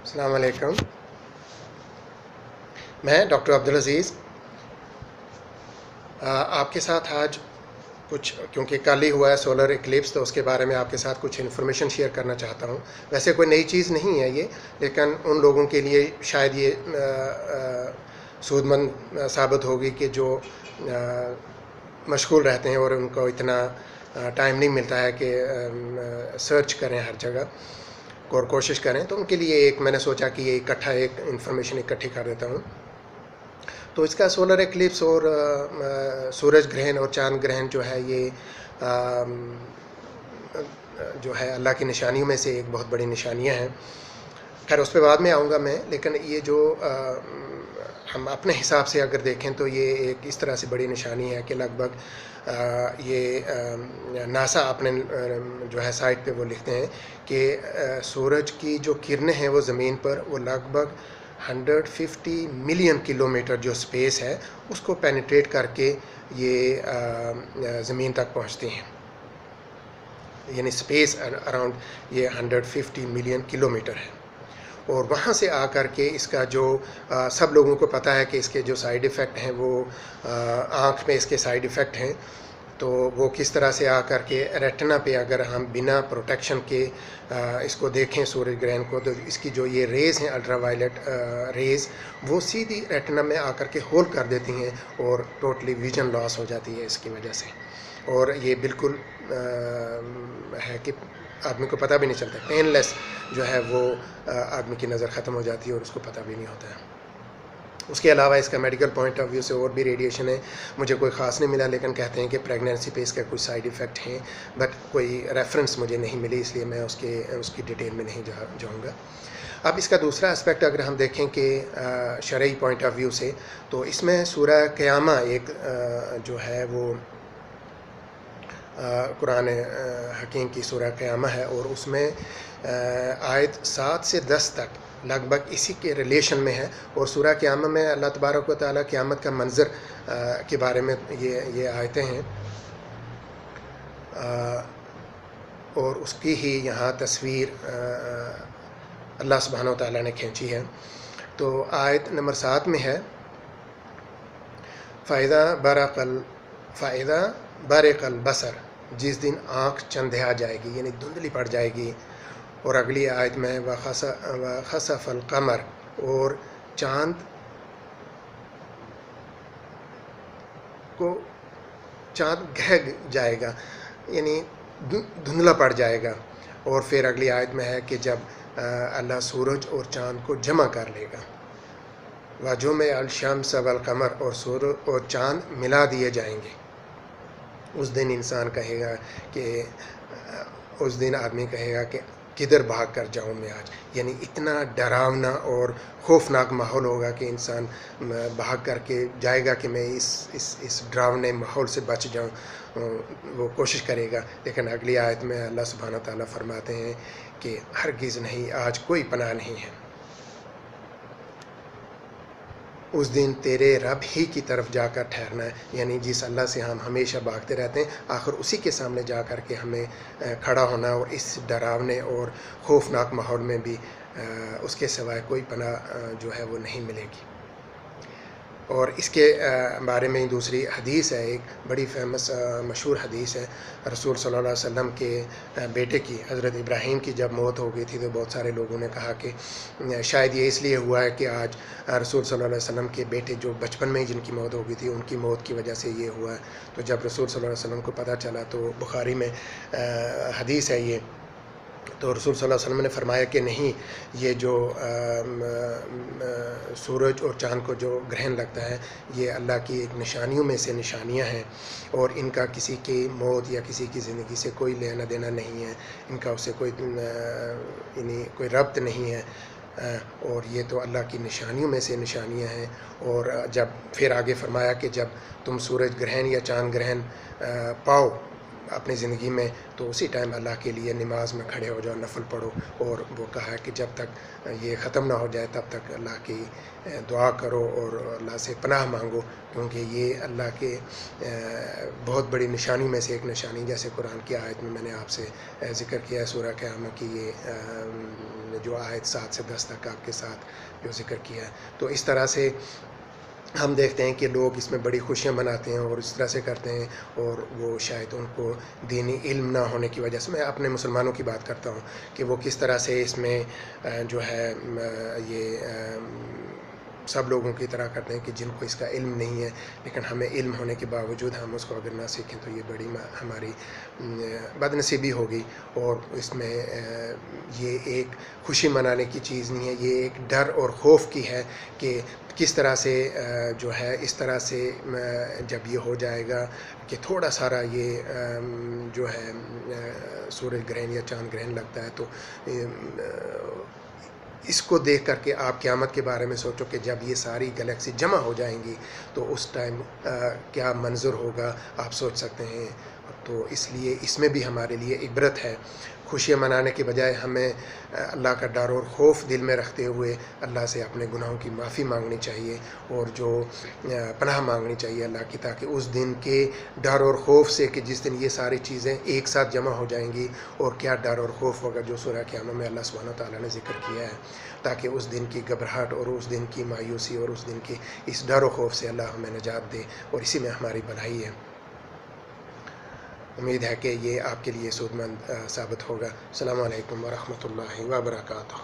السلام علیکم، میں ڈاکٹر عبدالعزیز آپ کے ساتھ آج کچھ، کیونکہ کل ہی ہوا ہے سولر ایکلپس، تو اس کے بارے میں آپ کے ساتھ کچھ انفارمیشن شیئر کرنا چاہتا ہوں۔ ویسے کوئی نئی چیز نہیں ہے یہ، لیکن ان لوگوں کے لیے شاید یہ سود مند ثابت ہوگی کہ جو مشغول رہتے ہیں اور ان کو اتنا ٹائم نہیں ملتا ہے کہ سرچ کریں ہر جگہ اور کوشش کریں، تو ان کے لیے ایک میں نے سوچا کہ یہ اکٹھا ایک انفارمیشن اکٹھی کر دیتا ہوں۔ تو اس کا سولر ایکلپس اور سورج گرہن اور چاند گرہن جو ہے یہ جو ہے اللہ کی نشانیوں میں سے ایک بہت بڑی نشانیاں ہیں۔ خیر اس پہ بعد میں آؤں گا میں، لیکن یہ جو ہم اپنے حساب سے اگر دیکھیں تو یہ ایک اس طرح سے بڑی نشانی ہے کہ لگ بھگ یہ ناسا اپنے جو ہے سائٹ پہ وہ لکھتے ہیں کہ سورج کی جو کرنیں ہیں وہ زمین پر وہ لگ بھگ 150 ملین کلومیٹر جو سپیس ہے اس کو پینیٹریٹ کر کے یہ زمین تک پہنچتی ہیں، یعنی سپیس اراؤنڈ یہ 150 ملین کلومیٹر ہے، اور وہاں سے آ کر کے اس کا جو سب لوگوں کو پتہ ہے کہ اس کے جو سائیڈ ایفیکٹ ہیں وہ آنکھ میں اس کے سائیڈ ایفیکٹ ہیں، تو وہ کس طرح سے آ کر کے ریٹنا پہ اگر ہم بنا پروٹیکشن کے اس کو دیکھیں سورج گرہن کو، تو اس کی جو یہ ریز ہیں الٹرا وائلٹ ریز وہ سیدھی ریٹنا میں آ کر کے ہول کر دیتی ہیں اور ٹوٹلی ویژن لاس ہو جاتی ہے اس کی وجہ سے، اور یہ بالکل ہے کہ آدمی کو پتہ بھی نہیں چلتا، پین لیس جو ہے وہ آدمی کی نظر ختم ہو جاتی ہے اور اس کو پتہ بھی نہیں ہوتا ہے۔ اس کے علاوہ اس کا میڈیکل پوائنٹ آف ویو سے اور بھی ریڈیشن ہے، مجھے کوئی خاص نہیں ملا، لیکن کہتے ہیں کہ پریگنینسی پہ اس کا کچھ سائیڈ ایفیکٹ ہیں، بٹ کوئی ریفرنس مجھے نہیں ملی، اس لیے میں اس کی ڈیٹیل میں نہیں جاؤں گا۔ اب اس کا دوسرا اسپیکٹ اگر ہم دیکھیں کہ شرعی پوائنٹ آف ویو سے، تو اس میں سورہ قیامہ ایک جو ہے وہ قرآن حکیم کی سورہ قیامہ ہے، اور اس میں آیت 7 سے 10 تک لگ بھگ اسی کے ریلیشن میں ہے، اور سورہ قیامہ میں اللہ تبارک و تعالیٰ قیامت کا منظر کے بارے میں یہ آیتیں ہیں، اور اس کی ہی یہاں تصویر اللہ سبحانہ و تعالیٰ نے کھینچی ہے۔ تو آیت نمبر 7 میں ہے فَإِذَا بَرِقَ الْبَصَرُ، جس دن آنکھ چندھیا جائے گی یعنی دھندلی پڑ جائے گی، اور اگلی آیت میں وَخَسَفَ الْقَمَرُ، اور چاند گھگ جائے گا یعنی دھندلا پڑ جائے گا، اور پھر اگلی آیت میں ہے کہ جب اللہ سورج اور چاند کو جمع کر لے گا، وَجُمِعَ الشَّمْسُ وَالْقَمَرُ، اور سورج اور چاند ملا دیے جائیں گے۔ اس دن انسان کہے گا کہ اس دن آدمی کہے گا کہ کدھر بھاگ کر جاؤں میں آج، یعنی اتنا ڈراونا اور خوفناک ماحول ہوگا کہ انسان بھاگ کر کے جائے گا کہ میں اس ڈراونے ماحول سے بچ جاؤں، وہ کوشش کرے گا، لیکن اگلی آیت میں اللہ سبحانہ تعالیٰ فرماتے ہیں کہ ہرگز نہیں، آج کوئی پناہ نہیں ہے، اس دن تیرے رب ہی کی طرف جا کر ٹھہرنا ہے، یعنی جس اللہ سے ہم ہمیشہ بھاگتے رہتے ہیں، آخر اسی کے سامنے جا کر کے ہمیں کھڑا ہونا، اور اس ڈراونے اور خوفناک ماحول میں بھی اس کے سوائے کوئی پناہ جو ہے وہ نہیں ملے گی۔ اور اس کے بارے میں دوسری حدیث ہے، ایک بڑی فیمس مشہور حدیث ہے، رسول صلی اللہ علیہ وسلم کے بیٹے کی، حضرت ابراہیم کی جب موت ہو گئی تھی تو بہت سارے لوگوں نے کہا کہ شاید یہ اس لیے ہوا ہے کہ آج رسول صلی اللہ علیہ وسلم کے بیٹے جو بچپن میں ہی جن کی موت ہو گئی تھی ان کی موت کی وجہ سے یہ ہوا ہے۔ تو جب رسول صلی اللہ علیہ وسلم کو پتہ چلا، تو بخاری میں حدیث ہے یہ، تو رسول صلی اللہ علیہ وسلم نے فرمایا کہ نہیں، یہ جو سورج اور چاند کو جو گرہن لگتا ہے یہ اللہ کی ایک نشانیوں میں سے نشانیاں ہیں، اور ان کا کسی کی موت یا کسی کی زندگی سے کوئی لینا دینا نہیں ہے، ان کا اسے یعنی کوئی ربط نہیں ہے، اور یہ تو اللہ کی نشانیوں میں سے نشانیاں ہیں۔ اور جب پھر آگے فرمایا کہ جب تم سورج گرہن یا چاند گرہن پاؤ اپنی زندگی میں، تو اسی ٹائم اللہ کے لیے نماز میں کھڑے ہو جاؤ، نفل پڑھو، اور وہ کہا کہ جب تک یہ ختم نہ ہو جائے تب تک اللہ کی دعا کرو اور اللہ سے پناہ مانگو، کیونکہ یہ اللہ کے بہت بڑی نشانی میں سے ایک نشانی، جیسے قرآن کی آیت میں نے آپ سے ذکر کیا ہے سورہ قیامہ کی یہ جو آیت 7 سے 10 تک آپ کے ساتھ جو ذکر کیا ہے. تو اس طرح سے ہم دیکھتے ہیں کہ لوگ اس میں بڑی خوشیاں مناتے ہیں اور اس طرح سے کرتے ہیں، اور وہ شاید ان کو دینی علم نہ ہونے کی وجہ سے، میں اپنے مسلمانوں کی بات کرتا ہوں کہ وہ کس طرح سے اس میں جو ہے یہ سب لوگوں کی طرح کرتے ہیں کہ جن کو اس کا علم نہیں ہے، لیکن ہمیں علم ہونے کے باوجود ہم اس کو اگر نہ سیکھیں تو یہ بڑی ہماری بد نصیبی ہوگی. اور اس میں یہ ایک خوشی منانے کی چیز نہیں ہے، یہ ایک ڈر اور خوف کی ہے کہ کس طرح سے جو ہے اس طرح سے جب یہ ہو جائے گا کہ تھوڑا سارا یہ جو ہے سورج گرہن یا چاند گرہن لگتا ہے، تو اس کو دیکھ کر کے آپ قیامت کے بارے میں سوچو کہ جب یہ ساری گلیکسی جمع ہو جائیں گی تو اس ٹائم کیا منظر ہوگا، آپ سوچ سکتے ہیں. تو اس لیے اس میں بھی ہمارے لیے عبرت ہے. خوشیاں منانے کے بجائے ہمیں اللہ کا ڈر اور خوف دل میں رکھتے ہوئے اللہ سے اپنے گناہوں کی معافی مانگنی چاہیے، اور جو پناہ مانگنی چاہیے اللہ کی، تاکہ اس دن کے ڈر اور خوف سے کہ جس دن یہ ساری چیزیں ایک ساتھ جمع ہو جائیں گی، اور کیا ڈر اور خوف ہوگا جو سورہ قیامہ میں اللہ سبحانہ وتعالیٰ نے ذکر کیا ہے، تاکہ اس دن کی گھبراہٹ اور اس دن کی مایوسی اور اس دن کی اس ڈر و خوف سے اللہ ہمیں نجات دے، اور اسی میں ہماری بھلائی ہے. امید ہے کہ یہ آپ کے لیے سود مند ثابت ہوگا. السلام علیکم ورحمۃ اللہ وبرکاتہ.